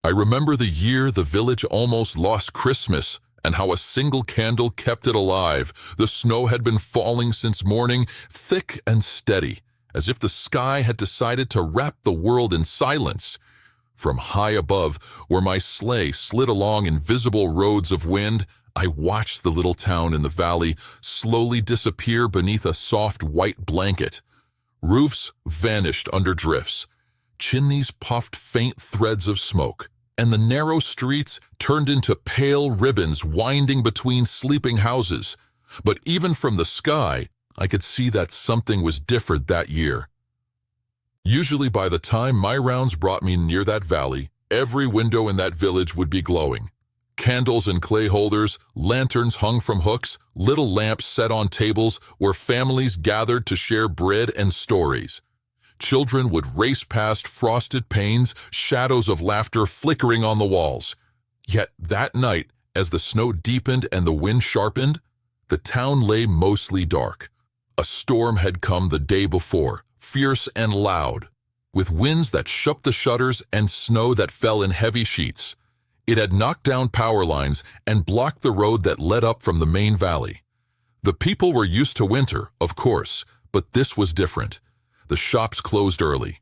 I remember the year the village almost lost Christmas and how a single candle kept it alive. The snow had been falling since morning, thick and steady, as if the sky had decided to wrap the world in silence. From high above, where my sleigh slid along invisible roads of wind, I watched the little town in the valley slowly disappear beneath a soft white blanket. Roofs vanished under drifts. Chimneys puffed faint threads of smoke, and the narrow streets turned into pale ribbons winding between sleeping houses. But even from the sky, I could see that something was different that year. Usually by the time my rounds brought me near that valley, every window in that village would be glowing. Candles in clay holders, lanterns hung from hooks, little lamps set on tables where families gathered to share bread and stories. Children would race past frosted panes, shadows of laughter flickering on the walls. Yet that night, as the snow deepened and the wind sharpened, the town lay mostly dark. A storm had come the day before, fierce and loud, with winds that shook the shutters and snow that fell in heavy sheets. It had knocked down power lines and blocked the road that led up from the main valley. The people were used to winter, of course, but this was different. The shops closed early.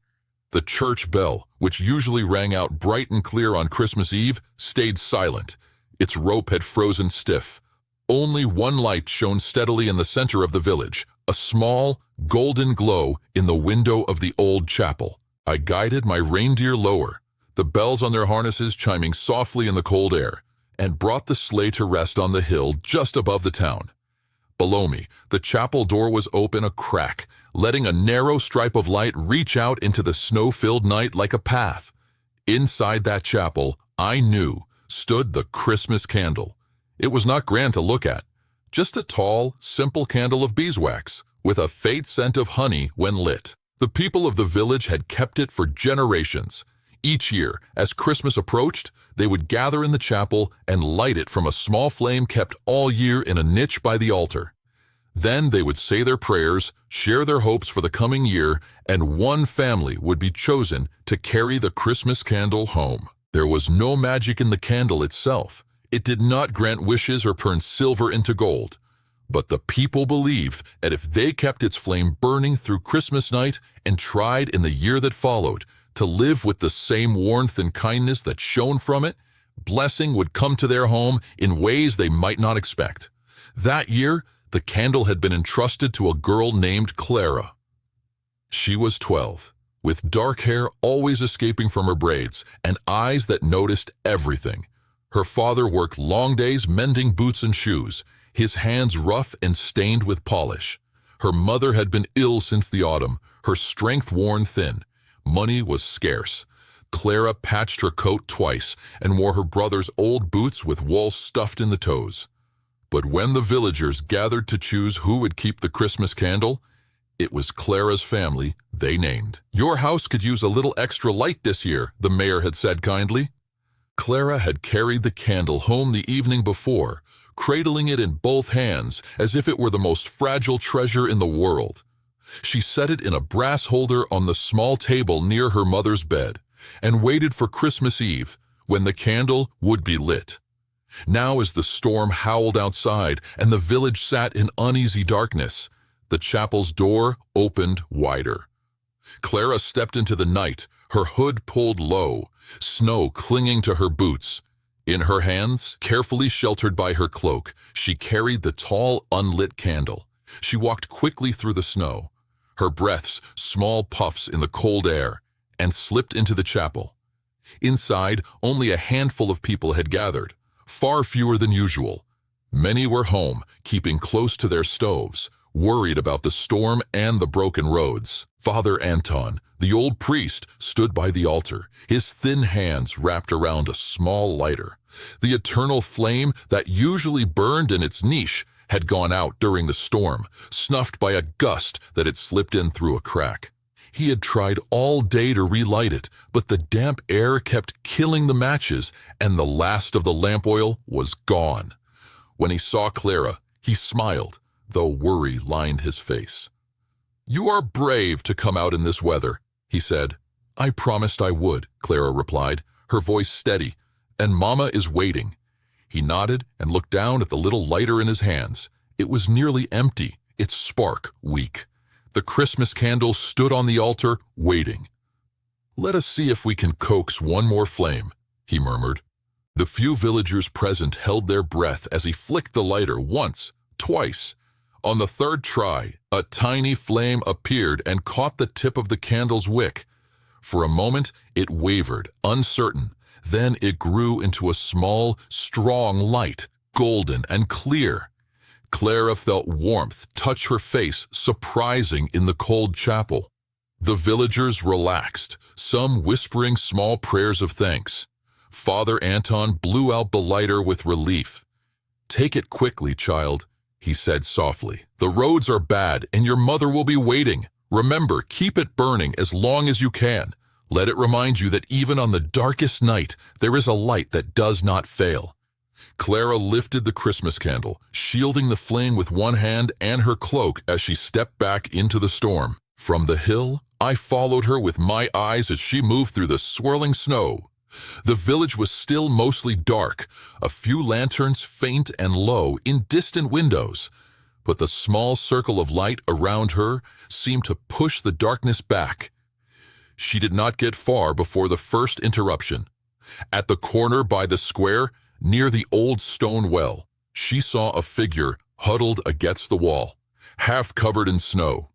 The church bell, which usually rang out bright and clear on Christmas Eve, stayed silent. Its rope had frozen stiff. Only one light shone steadily in the center of the village, a small, golden glow in the window of the old chapel. I guided my reindeer lower, the bells on their harnesses chiming softly in the cold air, and brought the sleigh to rest on the hill just above the town. Below me, the chapel door was open a crack, letting a narrow stripe of light reach out into the snow-filled night like a path. Inside that chapel, I knew, stood the Christmas candle. It was not grand to look at, just a tall, simple candle of beeswax, with a faint scent of honey when lit. The people of the village had kept it for generations. Each year, as Christmas approached, they would gather in the chapel and light it from a small flame kept all year in a niche by the altar. Then they would say their prayers, share their hopes for the coming year, and one family would be chosen to carry the Christmas candle home. There was no magic in the candle itself. It did not grant wishes or turn silver into gold. But the people believed that if they kept its flame burning through Christmas night and tried in the year that followed to live with the same warmth and kindness that shone from it, blessing would come to their home in ways they might not expect. That year, the candle had been entrusted to a girl named Clara. She was 12, with dark hair always escaping from her braids and eyes that noticed everything. Her father worked long days mending boots and shoes, his hands rough and stained with polish. Her mother had been ill since the autumn, her strength worn thin. Money was scarce. Clara patched her coat twice and wore her brother's old boots with wool stuffed in the toes. But when the villagers gathered to choose who would keep the Christmas candle, it was Clara's family they named. "Your house could use a little extra light this year," the mayor had said kindly. Clara had carried the candle home the evening before, cradling it in both hands as if it were the most fragile treasure in the world. She set it in a brass holder on the small table near her mother's bed and waited for Christmas Eve, when the candle would be lit. Now as the storm howled outside and the village sat in uneasy darkness, the chapel's door opened wider. Clara stepped into the night, her hood pulled low, snow clinging to her boots. In her hands, carefully sheltered by her cloak, she carried the tall, unlit candle. She walked quickly through the snow, her breaths small puffs in the cold air, and slipped into the chapel. Inside, only a handful of people had gathered, far fewer than usual. Many were home, keeping close to their stoves, worried about the storm and the broken roads. Father Anton, the old priest, stood by the altar, his thin hands wrapped around a small lighter. The eternal flame that usually burned in its niche had gone out during the storm, snuffed by a gust that had slipped in through a crack. He had tried all day to relight it, but the damp air kept killing the matches, and the last of the lamp oil was gone. When he saw Clara, he smiled, though worry lined his face. "You are brave to come out in this weather," he said. "I promised I would," Clara replied, her voice steady. "And Mama is waiting." He nodded and looked down at the little lighter in his hands. It was nearly empty, its spark weak. The Christmas candle stood on the altar, waiting. "Let us see if we can coax one more flame," he murmured. The few villagers present held their breath as he flicked the lighter once, twice. On the third try, a tiny flame appeared and caught the tip of the candle's wick. For a moment, it wavered, uncertain. Then it grew into a small, strong light, golden and clear. Clara felt warmth touch her face, surprising in the cold chapel. The villagers relaxed, some whispering small prayers of thanks. Father Anton blew out the lighter with relief. "Take it quickly, child," he said softly. "The roads are bad, and your mother will be waiting. Remember, keep it burning as long as you can. Let it remind you that even on the darkest night, there is a light that does not fail." Clara lifted the Christmas candle, shielding the flame with one hand and her cloak as she stepped back into the storm. From the hill, I followed her with my eyes as she moved through the swirling snow. The village was still mostly dark, a few lanterns faint and low in distant windows, but the small circle of light around her seemed to push the darkness back. She did not get far before the first interruption. At the corner by the square, near the old stone well, she saw a figure huddled against the wall, half covered in snow.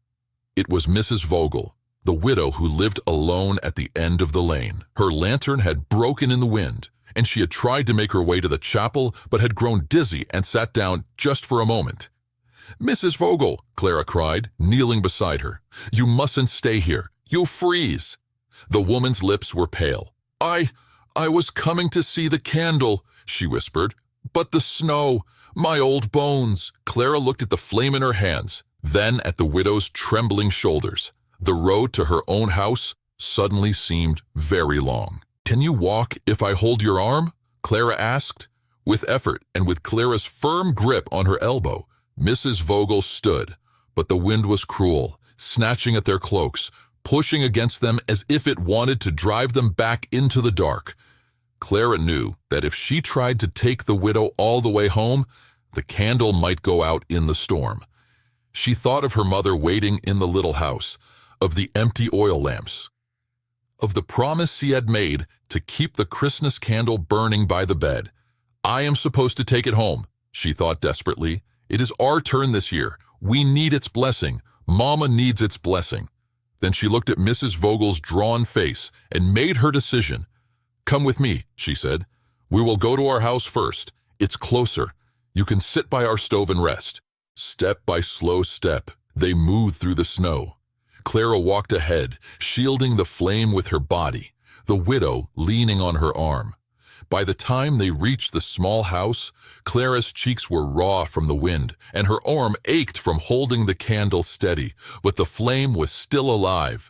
It was Mrs. Vogel, the widow who lived alone at the end of the lane. Her lantern had broken in the wind, and she had tried to make her way to the chapel, but had grown dizzy and sat down just for a moment. "Mrs. Vogel," Clara cried, kneeling beside her, "you mustn't stay here. You'll freeze." The woman's lips were pale. I was coming to see the candle," she whispered. "But the snow, my old bones." Clara looked at the flame in her hands, then at the widow's trembling shoulders. The road to her own house suddenly seemed very long. "Can you walk if I hold your arm?" Clara asked. With effort and with Clara's firm grip on her elbow, Mrs. Vogel stood, but the wind was cruel, snatching at their cloaks, pushing against them as if it wanted to drive them back into the dark. Clara knew that if she tried to take the widow all the way home, the candle might go out in the storm. She thought of her mother waiting in the little house, of the empty oil lamps, of the promise she had made to keep the Christmas candle burning by the bed. "I am supposed to take it home," she thought desperately. "It is our turn this year. We need its blessing. Mama needs its blessing." Then she looked at Mrs. Vogel's drawn face and made her decision. "Come with me," she said. "We will go to our house first. It's closer. You can sit by our stove and rest." Step by slow step, they moved through the snow. Clara walked ahead, shielding the flame with her body, the widow leaning on her arm. By the time they reached the small house, Clara's cheeks were raw from the wind, and her arm ached from holding the candle steady, but the flame was still alive.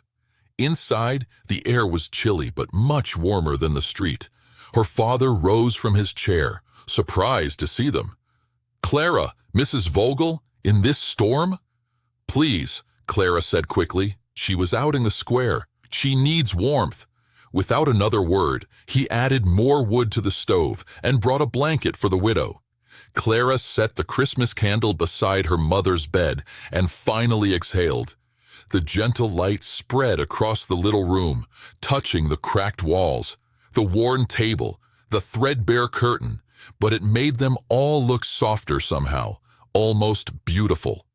Inside, the air was chilly but much warmer than the street. Her father rose from his chair, surprised to see them. "Clara, Mrs. Vogel, in this storm?" "Please," Clara said quickly. She was out in the square. "She needs warmth." Without another word, he added more wood to the stove and brought a blanket for the widow. Clara set the Christmas candle beside her mother's bed and finally exhaled. The gentle light spread across the little room, touching the cracked walls, the worn table, the threadbare curtain, but it made them all look softer somehow, almost beautiful.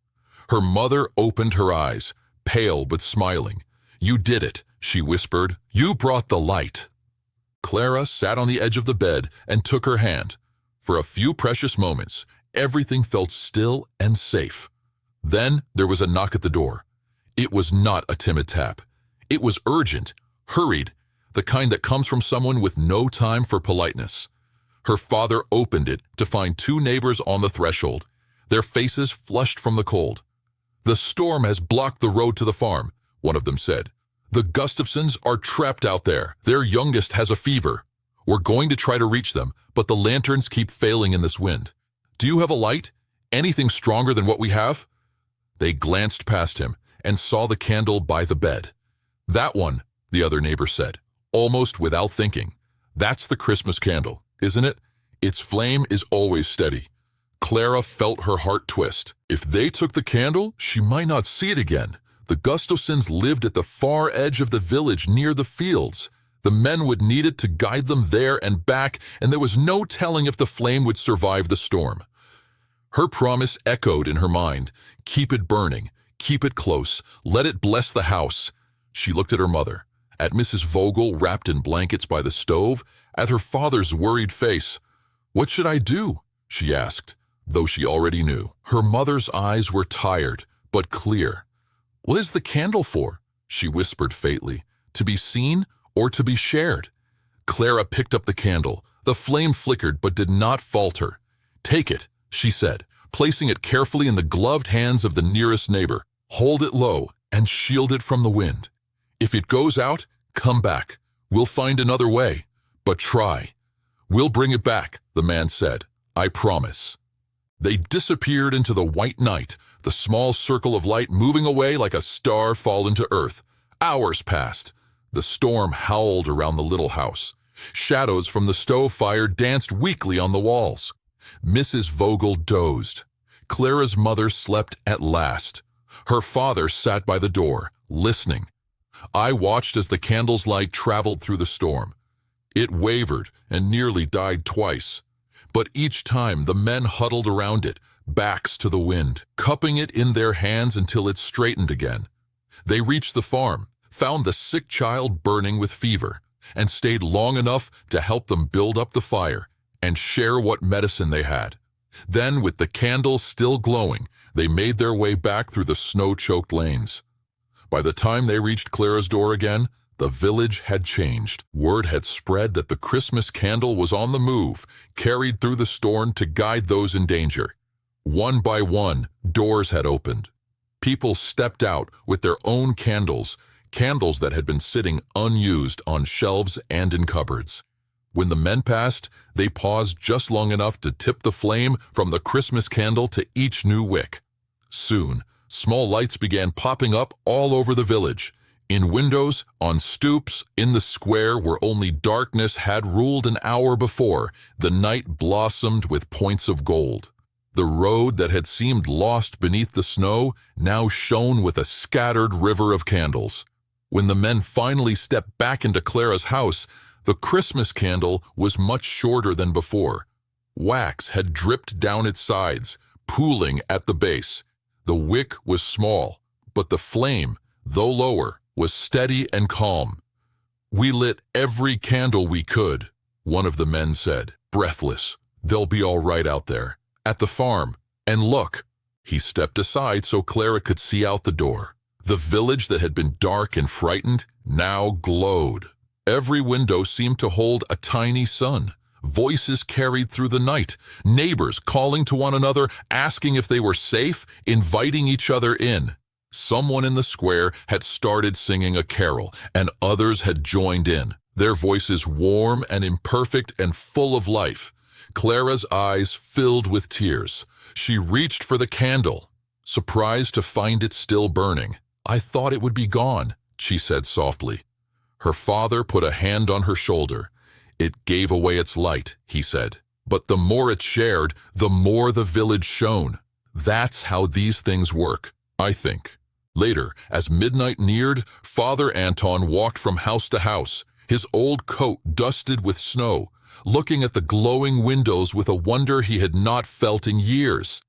Her mother opened her eyes, pale but smiling. "You did it," she whispered. "You brought the light." Clara sat on the edge of the bed and took her hand. For a few precious moments, everything felt still and safe. Then there was a knock at the door. It was not a timid tap. It was urgent, hurried, the kind that comes from someone with no time for politeness. Her father opened it to find two neighbors on the threshold, their faces flushed from the cold. "The storm has blocked the road to the farm," one of them said. "The Gustafsons are trapped out there. Their youngest has a fever. We're going to try to reach them, but the lanterns keep failing in this wind. Do you have a light? Anything stronger than what we have?" They glanced past him and saw the candle by the bed. "That one," the other neighbor said, almost without thinking. That's the Christmas candle, isn't it? Its flame is always steady. Clara felt her heart twist. If they took the candle, she might not see it again. The Gustafsons lived at the far edge of the village near the fields. The men would need it to guide them there and back, and there was no telling if the flame would survive the storm. Her promise echoed in her mind. Keep it burning. Keep it close. Let it bless the house. She looked at her mother, at Mrs. Vogel wrapped in blankets by the stove, at her father's worried face. "What should I do?" she asked, though she already knew. Her mother's eyes were tired, but clear. "What is the candle for?" she whispered faintly. "To be seen or to be shared?" Clara picked up the candle. The flame flickered but did not falter. "Take it," she said, placing it carefully in the gloved hands of the nearest neighbor. "Hold it low and shield it from the wind. If it goes out, come back. We'll find another way, but try." "We'll bring it back," the man said. "I promise." They disappeared into the white night, the small circle of light moving away like a star fallen to earth. Hours passed. The storm howled around the little house. Shadows from the stove fire danced weakly on the walls. Mrs. Vogel dozed. Clara's mother slept at last. Her father sat by the door, listening. I watched as the candle's light traveled through the storm. It wavered and nearly died twice. But each time the men huddled around it, backs to the wind, cupping it in their hands until it straightened again. They reached the farm, found the sick child burning with fever, and stayed long enough to help them build up the fire and share what medicine they had. Then, with the candle still glowing, they made their way back through the snow-choked lanes. By the time they reached Clara's door again, the village had changed. Word had spread that the Christmas candle was on the move, carried through the storm to guide those in danger. One by one, doors had opened. People stepped out with their own candles, candles that had been sitting unused on shelves and in cupboards. When the men passed, they paused just long enough to tip the flame from the Christmas candle to each new wick. Soon, small lights began popping up all over the village. In windows, on stoops, in the square where only darkness had ruled an hour before, the night blossomed with points of gold. The road that had seemed lost beneath the snow now shone with a scattered river of candles. When the men finally stepped back into Clara's house, the Christmas candle was much shorter than before. Wax had dripped down its sides, pooling at the base. The wick was small, but the flame, though lower, was steady and calm. "We lit every candle we could," one of the men said, breathless. "They'll be all right out there, at the farm. And look." He stepped aside so Clara could see out the door. The village that had been dark and frightened now glowed. Every window seemed to hold a tiny sun. Voices carried through the night, neighbors calling to one another, asking if they were safe, inviting each other in. Someone in the square had started singing a carol, and others had joined in, their voices warm and imperfect and full of life. Clara's eyes filled with tears. She reached for the candle, surprised to find it still burning. "I thought it would be gone," she said softly. Her father put a hand on her shoulder. "It gave away its light," he said. "But the more it shared, the more the village shone. That's how these things work, I think." Later, as midnight neared, Father Anton walked from house to house, his old coat dusted with snow, looking at the glowing windows with a wonder he had not felt in years.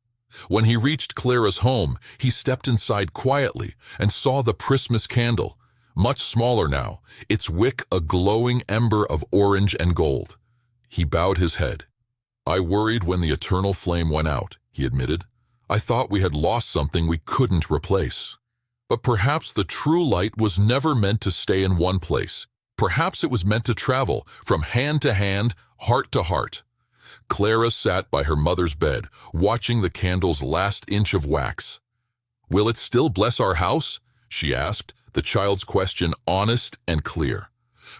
When he reached Clara's home, he stepped inside quietly and saw the Christmas candle, much smaller now, its wick a glowing ember of orange and gold. He bowed his head. "I worried when the eternal flame went out," he admitted. "I thought we had lost something we couldn't replace." But perhaps the true light was never meant to stay in one place. Perhaps it was meant to travel from hand to hand, heart to heart. Clara sat by her mother's bed, watching the candle's last inch of wax. "Will it still bless our house?" she asked, the child's question honest and clear.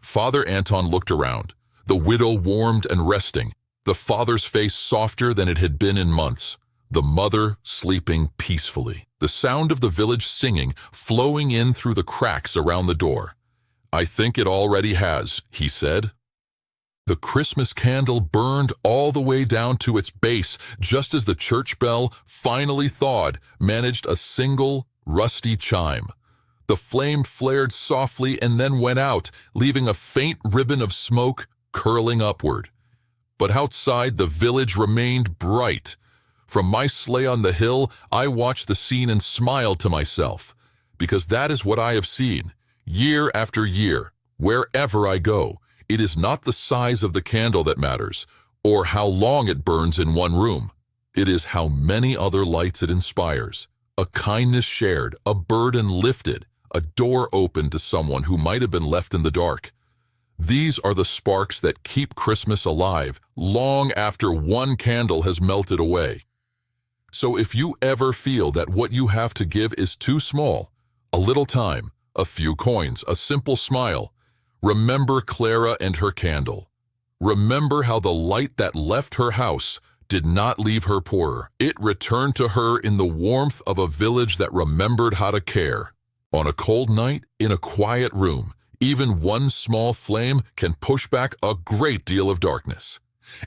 Father Anton looked around, the widow warmed and resting, the father's face softer than it had been in months, the mother sleeping peacefully, the sound of the village singing flowing in through the cracks around the door. "I think it already has," he said. The Christmas candle burned all the way down to its base, just as the church bell, finally thawed, managed a single, rusty chime. The flame flared softly and then went out, leaving a faint ribbon of smoke curling upward. But outside, the village remained bright. From my sleigh on the hill, I watched the scene and smiled to myself, because that is what I have seen, year after year, wherever I go. It is not the size of the candle that matters, or how long it burns in one room. It is how many other lights it inspires. A kindness shared, a burden lifted, a door opened to someone who might have been left in the dark. These are the sparks that keep Christmas alive, long after one candle has melted away. So if you ever feel that what you have to give is too small, a little time, a few coins, a simple smile, remember Clara and her candle. Remember how the light that left her house did not leave her poorer. It returned to her in the warmth of a village that remembered how to care. On a cold night, in a quiet room, even one small flame can push back a great deal of darkness.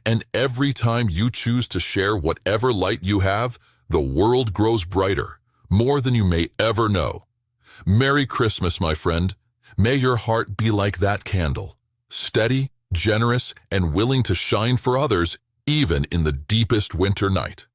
And every time you choose to share whatever light you have, the world grows brighter, more than you may ever know. Merry Christmas, my friend. May your heart be like that candle, steady, generous, and willing to shine for others, even in the deepest winter night.